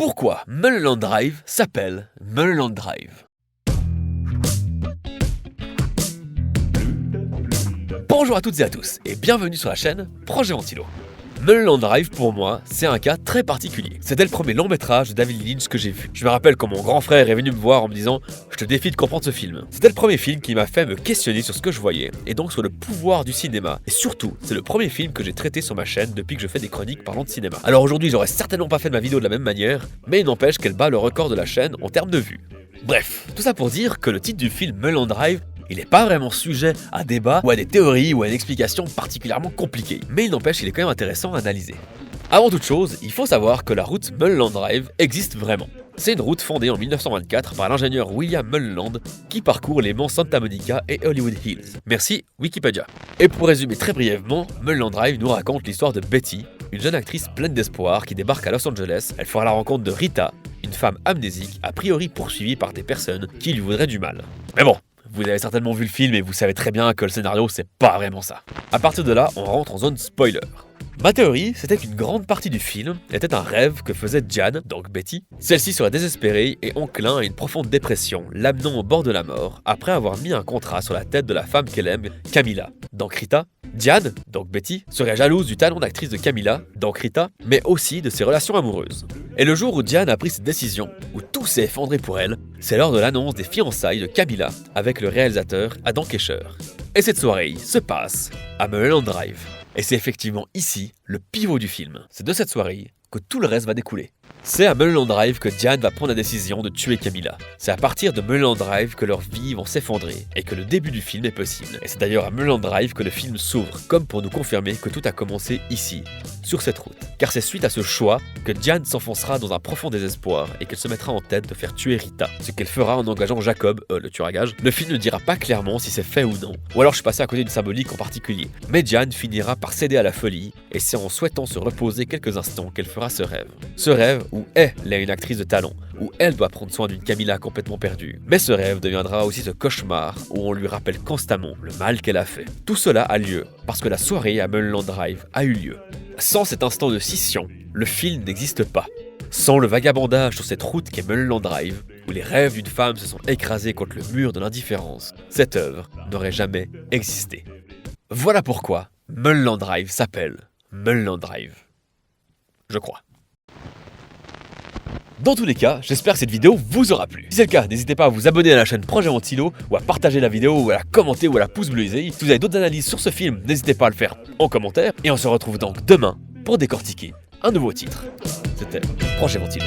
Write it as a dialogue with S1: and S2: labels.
S1: Pourquoi Mulholland Drive s'appelle Mulholland Drive? Bonjour à toutes et à tous, et bienvenue sur la chaîne Projet Ventilo. Mulholland Drive, pour moi, c'est un cas très particulier. C'était le premier long métrage de David Lynch que j'ai vu. Je me rappelle quand mon grand frère est venu me voir en me disant « Je te défie de comprendre ce film ». C'était le premier film qui m'a fait me questionner sur ce que je voyais, et donc sur le pouvoir du cinéma. Et surtout, c'est le premier film que j'ai traité sur ma chaîne depuis que je fais des chroniques parlant de cinéma. Alors aujourd'hui, j'aurais certainement pas fait ma vidéo de la même manière, mais il n'empêche qu'elle bat le record de la chaîne en termes de vues. Bref, tout ça pour dire que le titre du film Mulholland Drive, il n'est pas vraiment sujet à débat ou à des théories ou à une explication particulièrement compliquée, mais il n'empêche qu'il est quand même intéressant à analyser. Avant toute chose, il faut savoir que la route Mulholland Drive existe vraiment. C'est une route fondée en 1924 par l'ingénieur William Mulholland qui parcourt les monts Santa Monica et Hollywood Hills. Merci Wikipédia. Et pour résumer très brièvement, Mulholland Drive nous raconte l'histoire de Betty, une jeune actrice pleine d'espoir qui débarque à Los Angeles. Elle fera la rencontre de Rita, une femme amnésique a priori poursuivie par des personnes qui lui voudraient du mal. Mais bon, vous avez certainement vu le film et vous savez très bien que le scénario c'est pas vraiment ça. À partir de là, on rentre en zone spoiler. Ma théorie, c'était qu'une grande partie du film était un rêve que faisait Diane, donc Betty. Celle-ci serait désespérée et enclin à une profonde dépression, l'amenant au bord de la mort, après avoir mis un contrat sur la tête de la femme qu'elle aime, Camilla, donc Rita. Diane, donc Betty, serait jalouse du talent d'actrice de Camilla, donc Rita, mais aussi de ses relations amoureuses. Et le jour où Diane a pris cette décision, où tout s'est effondré pour elle, c'est lors de l'annonce des fiançailles de Camilla avec le réalisateur Adam Kesher. Et cette soirée se passe à Mulholland Drive. Et c'est effectivement ici le pivot du film. C'est de cette soirée que tout le reste va découler. C'est à Mulholland Drive que Diane va prendre la décision de tuer Camilla. C'est à partir de Mulholland Drive que leurs vies vont s'effondrer et que le début du film est possible. Et c'est d'ailleurs à Mulholland Drive que le film s'ouvre, comme pour nous confirmer que tout a commencé ici, sur cette route. Car c'est suite à ce choix que Diane s'enfoncera dans un profond désespoir et qu'elle se mettra en tête de faire tuer Rita. Ce qu'elle fera en engageant Jacob, le tueur à gages. Le film ne dira pas clairement si c'est fait ou non. Ou alors je suis passé à côté d'une symbolique en particulier. Mais Diane finira par céder à la folie et c'est en souhaitant se reposer quelques instants qu'elle fera ce rêve. Ce rêve où elle est une actrice de talent, où elle doit prendre soin d'une Camilla complètement perdue. Mais ce rêve deviendra aussi ce cauchemar où on lui rappelle constamment le mal qu'elle a fait. Tout cela a lieu parce que la soirée à Mulholland Drive a eu lieu. Sans cet instant de scission, le film n'existe pas. Sans le vagabondage sur cette route qu'est Mulholland Drive, où les rêves d'une femme se sont écrasés contre le mur de l'indifférence, cette œuvre n'aurait jamais existé. Voilà pourquoi Mulholland Drive s'appelle Mulholland Drive. Je crois. Dans tous les cas, j'espère que cette vidéo vous aura plu. Si c'est le cas, n'hésitez pas à vous abonner à la chaîne Projet Ventilo, ou à partager la vidéo, ou à la commenter, ou à la pouce bleuser. Si vous avez d'autres analyses sur ce film, n'hésitez pas à le faire en commentaire. Et on se retrouve donc demain pour décortiquer un nouveau titre. C'était Projet Ventilo.